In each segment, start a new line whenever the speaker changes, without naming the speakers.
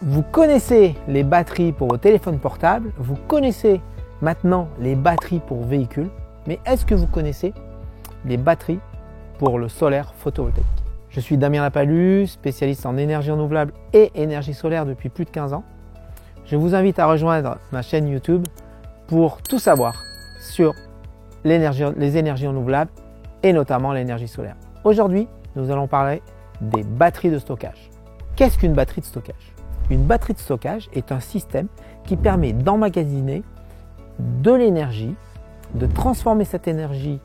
Vous connaissez les batteries pour vos téléphones portables, vous connaissez maintenant les batteries pour véhicules, mais est-ce que vous connaissez les batteries pour le solaire photovoltaïque? Je suis Damien Lapalus, spécialiste en énergie renouvelable et énergie solaire depuis plus de 15 ans. Je vous invite à rejoindre ma chaîne YouTube pour tout savoir sur les énergies renouvelables et notamment l'énergie solaire. Aujourd'hui, nous allons parler des batteries de stockage. Qu'est-ce qu'une batterie de stockage? Une batterie de stockage est un système qui permet d'emmagasiner de l'énergie, de transformer cette énergie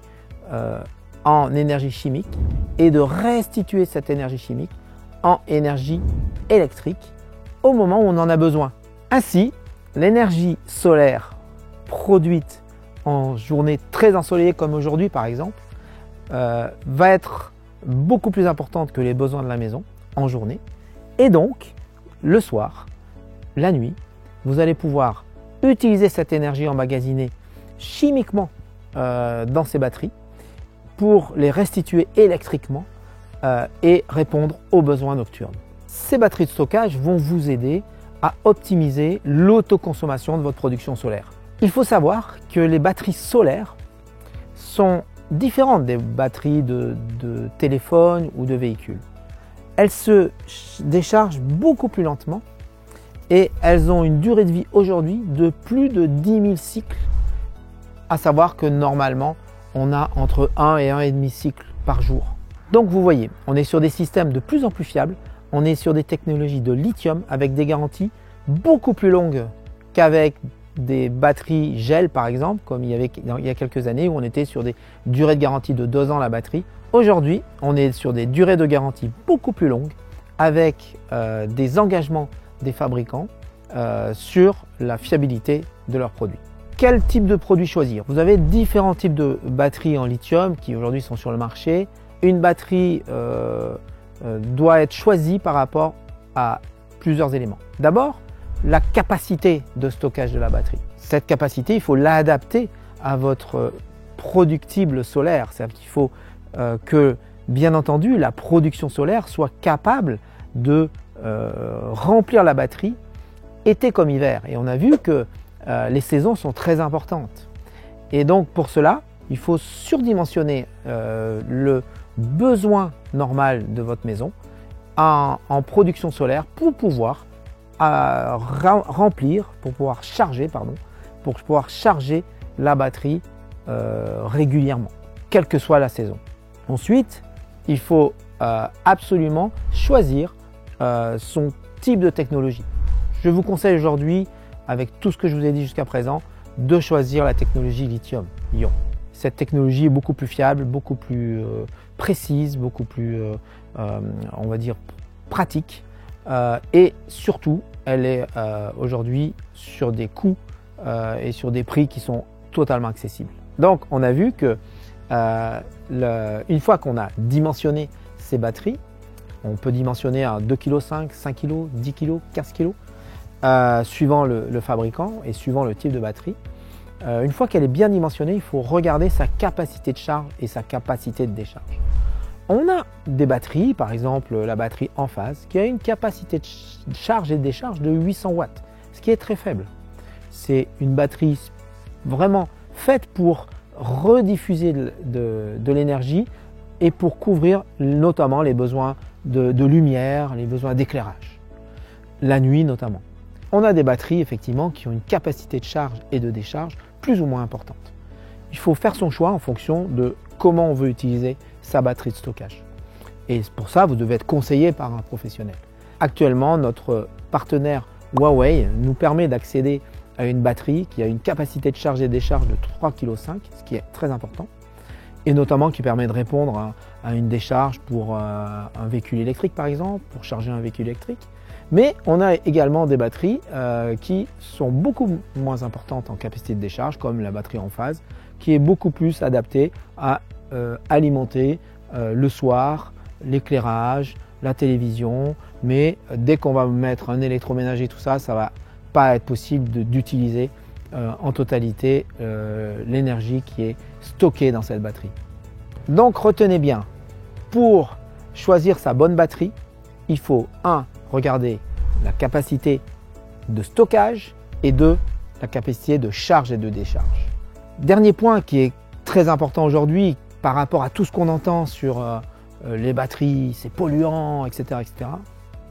en énergie chimique et de restituer cette énergie chimique en énergie électrique au moment où on en a besoin. Ainsi, l'énergie solaire produite en journée très ensoleillée comme aujourd'hui par exemple va être beaucoup plus importante que les besoins de la maison en journée et donc le soir, la nuit, vous allez pouvoir utiliser cette énergie emmagasinée chimiquement dans ces batteries pour les restituer électriquement et répondre aux besoins nocturnes. Ces batteries de stockage vont vous aider à optimiser l'autoconsommation de votre production solaire. Il faut savoir que les batteries solaires sont différentes des batteries de téléphone ou de véhicules. Elles se déchargent beaucoup plus lentement et elles ont une durée de vie aujourd'hui de plus de 10 000 cycles, à savoir que normalement on a entre 1 et 1,5 cycles par jour. Donc vous voyez, on est sur des systèmes de plus en plus fiables, on est sur des technologies de lithium avec des garanties beaucoup plus longues qu'avec des batteries gel par exemple, comme il y a quelques années où on était sur des durées de garantie de 2 ans la batterie. Aujourd'hui, on est sur des durées de garantie beaucoup plus longues avec des engagements des fabricants sur la fiabilité de leurs produits. Quel type de produit choisir? Vous avez différents types de batteries en lithium qui aujourd'hui sont sur le marché. Une batterie doit être choisie par rapport à plusieurs éléments. D'abord, la capacité de stockage de la batterie. Cette capacité, il faut l'adapter à votre productible solaire. C'est-à-dire qu'il faut que, bien entendu, la production solaire soit capable de remplir la batterie été comme hiver. Et on a vu que les saisons sont très importantes. Et donc, pour cela, il faut surdimensionner le besoin normal de votre maison en production solaire pour pouvoir charger la batterie régulièrement, quelle que soit la saison. Ensuite, il faut absolument choisir son type de technologie. Je vous conseille aujourd'hui, avec tout ce que je vous ai dit jusqu'à présent, de choisir la technologie lithium-ion. Cette technologie est beaucoup plus fiable, beaucoup plus précise, beaucoup plus, on va dire, pratique. Et surtout, elle est aujourd'hui sur des coûts et sur des prix qui sont totalement accessibles. Donc, on a vu que une fois qu'on a dimensionné ces batteries, on peut dimensionner à 2,5 kg, 5 kg, 10 kg, 15 kg, suivant le fabricant et suivant le type de batterie. Une fois qu'elle est bien dimensionnée, il faut regarder sa capacité de charge et sa capacité de décharge. On a des batteries, par exemple la batterie Enphase, qui a une capacité de charge et de décharge de 800 watts, ce qui est très faible. C'est une batterie vraiment faite pour rediffuser de l'énergie et pour couvrir notamment les besoins de lumière, les besoins d'éclairage, la nuit notamment. On a des batteries effectivement qui ont une capacité de charge et de décharge plus ou moins importante. Il faut faire son choix en fonction de comment on veut utiliser sa batterie de stockage. Et pour ça, vous devez être conseillé par un professionnel. Actuellement, notre partenaire Huawei nous permet d'accéder à une batterie qui a une capacité de charge et de décharge de 3,5 kg, ce qui est très important, et notamment qui permet de répondre à une décharge pour un véhicule électrique par exemple, pour charger un véhicule électrique. Mais on a également des batteries qui sont beaucoup moins importantes en capacité de décharge, comme la batterie Enphase, qui est beaucoup plus adaptée à alimenter le soir, l'éclairage, la télévision. Mais dès qu'on va mettre un électroménager, tout ça, ça ne va pas être possible d'utiliser en totalité l'énergie qui est stockée dans cette batterie. Donc retenez bien, pour choisir sa bonne batterie, il faut regarder la capacité de stockage et de la capacité de charge et de décharge. Dernier point qui est très important aujourd'hui par rapport à tout ce qu'on entend sur les batteries, c'est polluant, etc., etc.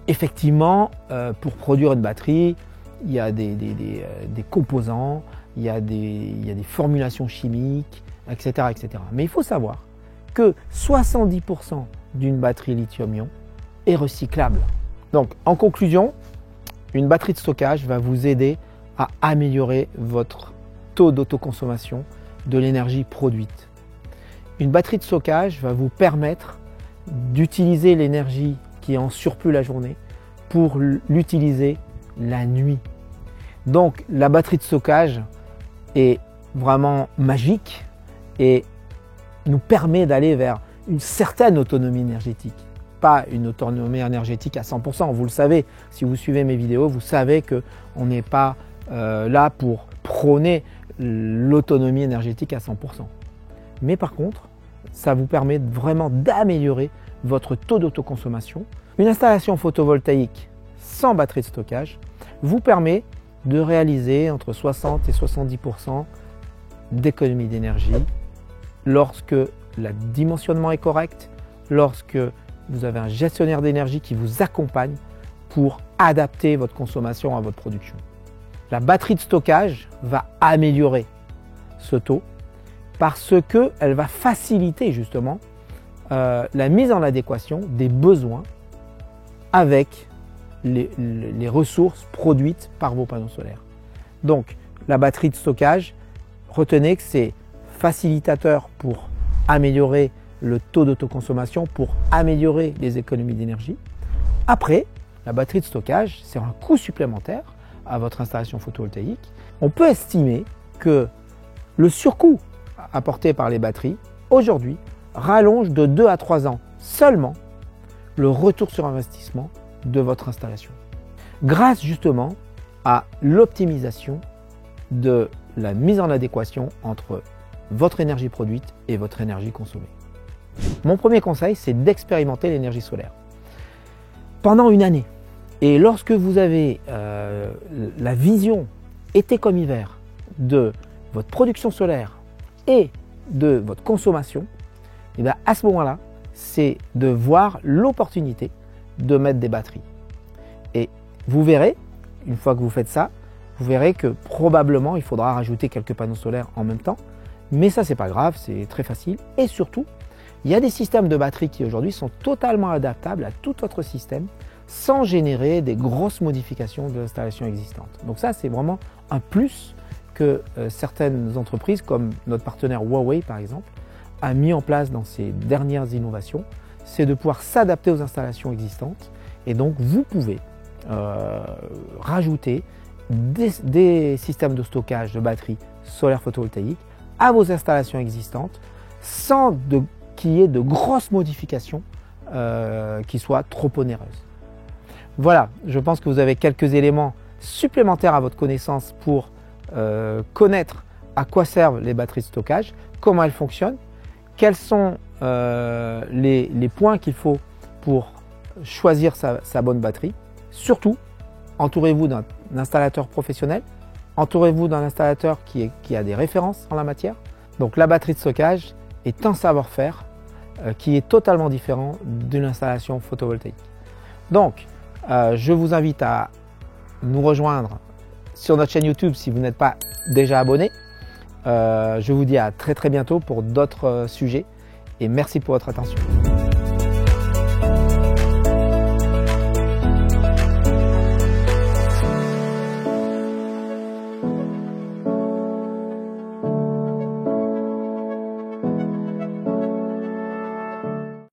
Effectivement, pour produire une batterie, il y a des composants, il y a des formulations chimiques, etc., etc. Mais il faut savoir que 70% d'une batterie lithium-ion est recyclable. Donc, en conclusion, une batterie de stockage va vous aider à améliorer votre taux d'autoconsommation de l'énergie produite. Une batterie de stockage va vous permettre d'utiliser l'énergie qui est en surplus la journée pour l'utiliser la nuit. Donc, la batterie de stockage est vraiment magique et nous permet d'aller vers une certaine autonomie énergétique. Pas une autonomie énergétique à 100%. Vous le savez, si vous suivez mes vidéos, vous savez qu'on n'est pas là pour prôner l'autonomie énergétique à 100%. Mais par contre, ça vous permet vraiment d'améliorer votre taux d'autoconsommation. Une installation photovoltaïque sans batterie de stockage vous permet de réaliser entre 60 et 70% d'économie d'énergie lorsque le dimensionnement est correct, lorsque vous avez un gestionnaire d'énergie qui vous accompagne pour adapter votre consommation à votre production. La batterie de stockage va améliorer ce taux parce qu'elle va faciliter justement la mise en adéquation des besoins avec les ressources produites par vos panneaux solaires. Donc la batterie de stockage, retenez que c'est facilitateur pour améliorer le taux d'autoconsommation, pour améliorer les économies d'énergie. Après, la batterie de stockage, c'est un coût supplémentaire à votre installation photovoltaïque. On peut estimer que le surcoût apporté par les batteries, aujourd'hui, rallonge de 2 à 3 ans seulement le retour sur investissement de votre installation. Grâce justement à l'optimisation de la mise en adéquation entre votre énergie produite et votre énergie consommée. Mon premier conseil, c'est d'expérimenter l'énergie solaire pendant une année. Et lorsque vous avez la vision été comme hiver de votre production solaire et de votre consommation, et bien à ce moment-là, c'est de voir l'opportunité de mettre des batteries. Et vous verrez, une fois que vous faites ça, vous verrez que probablement il faudra rajouter quelques panneaux solaires en même temps. Mais ça, c'est pas grave, c'est très facile. Et surtout, il y a des systèmes de batteries qui aujourd'hui sont totalement adaptables à tout votre système sans générer des grosses modifications de l'installation existante. Donc ça, c'est vraiment un plus que certaines entreprises, comme notre partenaire Huawei par exemple, a mis en place dans ses dernières innovations, c'est de pouvoir s'adapter aux installations existantes. Et donc, vous pouvez rajouter des systèmes de stockage de batteries solaires photovoltaïques à vos installations existantes sans qu'il y ait de grosses modifications qui soient trop onéreuses. Voilà, je pense que vous avez quelques éléments supplémentaires à votre connaissance pour connaître à quoi servent les batteries de stockage, comment elles fonctionnent, quels sont les points qu'il faut pour choisir sa bonne batterie. Surtout, entourez-vous d'un installateur professionnel, entourez-vous d'un installateur qui a des références en la matière. Donc la batterie de stockage est un savoir-faire qui est totalement différent d'une installation photovoltaïque. Donc, je vous invite à nous rejoindre sur notre chaîne YouTube si vous n'êtes pas déjà abonné. Je vous dis à très bientôt pour d'autres sujets et merci pour votre attention.